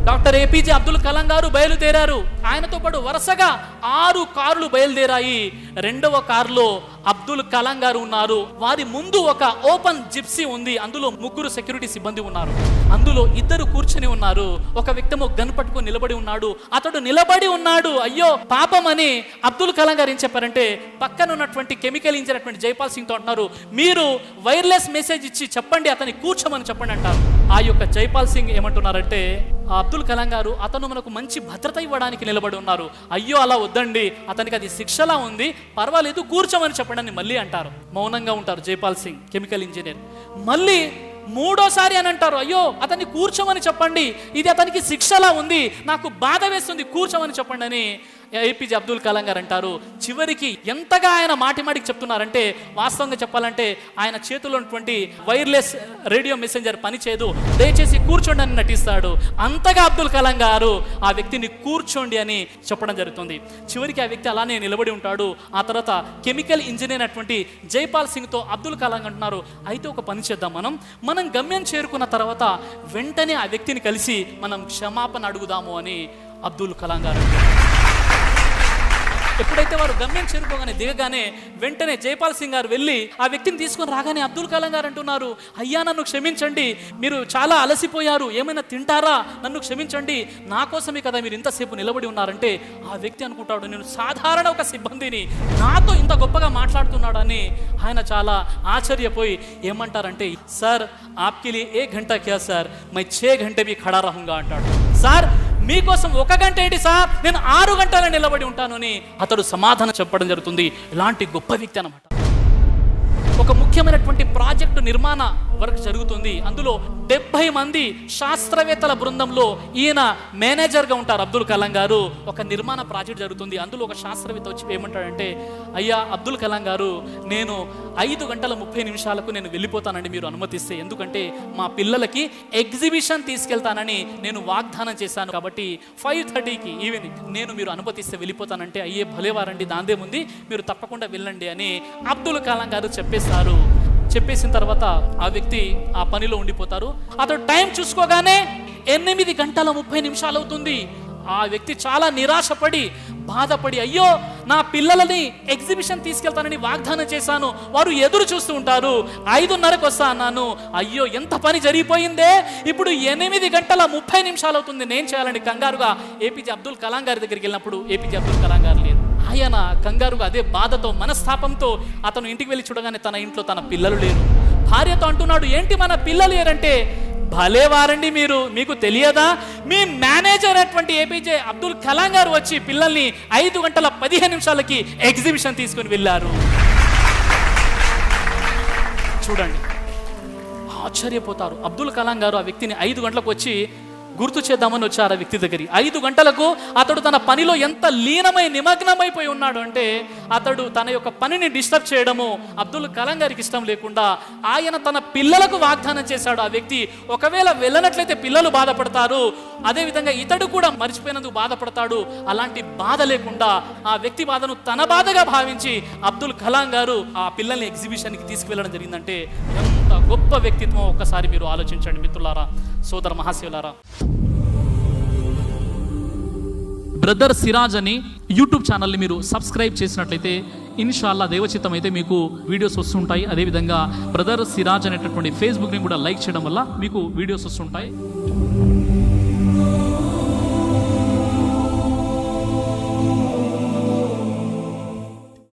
Doctor APJ Abdul Kalam గారు బయలుదేరారు. ఆయనతో పాటు వరుసగా 6 కార్లు బయలుదేరాయి. 2వ కారులో అబ్దుల్ కలాం గారు ఉన్నారు. వారి ముందు ఒక ఓపెన్ జిప్సీ ఉంది. అందులో 3 సెక్యూరిటీ సిబ్బంది ఉన్నారు. అందులో 2 కూర్చొని ఉన్నారు. ఒక వ్యక్తి గన్ పట్టుకొని నిలబడి ఉన్నాడు. అతడు నిలబడి ఉన్నాడు. అయ్యో పాపం అని అబ్దుల్ కలాం గారు ఏం చెప్పారంటే, పక్కన ఉన్నటువంటి కెమికల్ ఇంజనీర్ అటువంటి జైపాల్ సింగ్ తో అంటున్నారు, మీరు వైర్లెస్ మెసేజ్ ఇచ్చి చెప్పండి, అతన్ని కూర్చోమని చెప్పండి అంటారు. ఆ యొక్క జైపాల్ సింగ్ ఏమంటున్నారంటే, అబ్దుల్ కలాం గారు అతను మనకు మంచి భద్రత ఇవ్వడానికి నిలబడి ఉన్నారు, అయ్యో అలా వద్దండి, అతనికి అది శిక్షలా ఉంది, పర్వాలేదు కూర్చోమని చెప్పండి అని మళ్ళీ అంటారు. మౌనంగా ఉంటారు జైపాల్ సింగ్ కెమికల్ ఇంజనీర్. మళ్ళీ 3వ సారి అని అంటారు, అయ్యో అతన్ని కూర్చోమని చెప్పండి, ఇది అతనికి శిక్షలా ఉంది, నాకు బాధ వేస్తుంది, కూర్చోమని చెప్పండి అని ఏపీజే అబ్దుల్ కలాం గారు అంటారు. చివరికి ఎంతగా ఆయన మాటిమాటికి చెప్తున్నారంటే, వాస్తవంగా చెప్పాలంటే ఆయన చేతిలో ఉన్నటువంటి వైర్లెస్ రేడియో మెసెంజర్ పనిచేయదు, దయచేసి కూర్చోండి అని నటిస్తాడు. అంతగా అబ్దుల్ కలాం గారు ఆ వ్యక్తిని కూర్చోండి అని చెప్పడం జరుగుతుంది. చివరికి ఆ వ్యక్తి అలానే నిలబడి ఉంటాడు. ఆ తర్వాత కెమికల్ ఇంజనీర్ అటువంటి జైపాల్ సింగ్ తో అబ్దుల్ కలాం అంటున్నారు, అయితే ఒక పని చేద్దాం, మనం గమ్యం చేరుకున్న తర్వాత వెంటనే ఆ వ్యక్తిని కలిసి మనం క్షమాపణ అడుగుదాము అని అబ్దుల్ కలాం గారు. ఎప్పుడైతే వారు గమ్యం చేరుకోగానే దిగగానే వెంటనే జైపాల్ సింగ్ గారు వెళ్ళి ఆ వ్యక్తిని తీసుకొని రాగానే అబ్దుల్ కలాం గారు అంటున్నారు, అయ్యా నన్ను క్షమించండి, మీరు చాలా అలసిపోయారు, ఏమైనా తింటారా, నన్ను క్షమించండి, నా కోసమే కదా మీరు ఇంతసేపు నిలబడి ఉన్నారంటే ఆ వ్యక్తి అనుకుంటాడు, నేను సాధారణ ఒక సిబ్బందిని, నాతో ఇంత గొప్పగా మాట్లాడుతున్నాడని ఆయన చాలా ఆశ్చర్యపోయి ఏమంటారంటే, సార్ ఆప్కే లియే 1 घंटा క్యా సార్, మై 6 घंटे भी ఖడా రహూంగా అంటాడు. సార్ మీకోసం 1 గంట ఏంటి సార్, నేను 6 గంటలు నిలబడి ఉంటాను అని అతడు సమాధానం చెప్పడం జరుగుతుంది. ఇలాంటి గొప్ప వ్యక్తి అన్నమాట. ఒక ముఖ్యమైనటువంటి ప్రాజెక్టు నిర్మాణ వర్క్ జరుగుతుంది. అందులో 70 మంది శాస్త్రవేత్తల బృందంలో ఈయన మేనేజర్గా ఉంటారు అబ్దుల్ కలాం గారు. ఒక నిర్మాణ ప్రాజెక్ట్ జరుగుతుంది. అందులో ఒక శాస్త్రవేత్త వచ్చి ఏమంటాడంటే, అయ్యా అబ్దుల్ కలాం గారు, నేను 5:30 నేను వెళ్ళిపోతానండి మీరు అనుమతిస్తే, ఎందుకంటే మా పిల్లలకి ఎగ్జిబిషన్ తీసుకెళ్తానని నేను వాగ్దానం చేశాను, కాబట్టి 5:30కి ఈవినింగ్ నేను మీరు అనుమతిస్తే వెళ్ళిపోతానంటే, అయ్యే భలేవారండి, దాందేముంది, మీరు తప్పకుండా వెళ్ళండి అని అబ్దుల్ కలాం గారు చెప్పేశారు. చెప్పేసిన తర్వాత ఆ వ్యక్తి ఆ పనిలో ఉండిపోతారు. అతడు టైం చూసుకోగానే 8:30 అవుతుంది. ఆ వ్యక్తి చాలా నిరాశపడి బాధపడి, అయ్యో నా పిల్లలని ఎగ్జిబిషన్ తీసుకెళ్తానని వాగ్దానం చేశాను, వారు ఎదురు చూస్తూ ఉంటారు, 5:30కి వస్తా అన్నాను, అయ్యో ఎంత పని జరిగిపోయిందే, ఇప్పుడు 8:30 అవుతుంది, నేను చేయాలని కంగారుగా ఏపీజే అబ్దుల్ కలాం గారి దగ్గరికి వెళ్ళినప్పుడు ఏపీజే అబ్దుల్ కలాం గారు లేరు. ఆయన కంగారుగా అదే బాధతో మనస్తాపంతో అతను ఇంటికి వెళ్ళి చూడగానే తన ఇంట్లో తన పిల్లలు లేరు. భార్యతో అంటున్నాడు, ఏంటి మన పిల్లలు లేరంటే, భలేవారండి మీరు, మీకు తెలియదా, మీ మేనేజర్ అటువంటి ఏపీజే అబ్దుల్ కలాం గారు వచ్చి పిల్లల్ని 5:15 ఎగ్జిబిషన్ తీసుకుని వెళ్ళారు. చూడండి, ఆశ్చర్యపోతారు. అబ్దుల్ కలాం గారు ఆ వ్యక్తిని 5 గంటలకు వచ్చి గుర్తు చేద్దామని వచ్చారు ఆ వ్యక్తి దగ్గరికి. 5 గంటలకు అతడు తన పనిలో ఎంత నిమగ్నమైపోయి ఉన్నాడు అంటే, అతడు తన యొక్క పనిని డిస్టర్బ్ చేయడము అబ్దుల్ కలాం గారికి ఇష్టం లేకుండా ఆయన తన పిల్లలకు వాగ్దానం చేశాడు. ఆ వ్యక్తి ఒకవేళ వెళ్ళనట్లయితే పిల్లలు బాధపడతారు, అదేవిధంగా ఇతడు కూడా మర్చిపోయినందుకు బాధపడతాడు. అలాంటి బాధ లేకుండా ఆ వ్యక్తి బాధను తన బాధగా భావించి అబ్దుల్ కలాం గారు ఆ పిల్లల్ని ఎగ్జిబిషన్కి తీసుకువెళ్ళడం జరిగిందంటే ఎంత గొప్ప వ్యక్తిత్వం ఒక్కసారి మీరు ఆలోచించండి మిత్రులారా, సోదర మహాశివులారా. బ్రదర్ సిరాజ్ అని యూట్యూబ్ ఛానల్ని మీరు సబ్స్క్రైబ్ చేసినట్లయితే ఇన్షాల్లా దేవచిత్తం అయితే మీకు వీడియోస్ వస్తుంటాయి. అదేవిధంగా బ్రదర్ సిరాజ్ అనేటటువంటి ఫేస్బుక్ని కూడా లైక్ చేయడం వల్ల మీకు వీడియోస్ వస్తుంటాయి.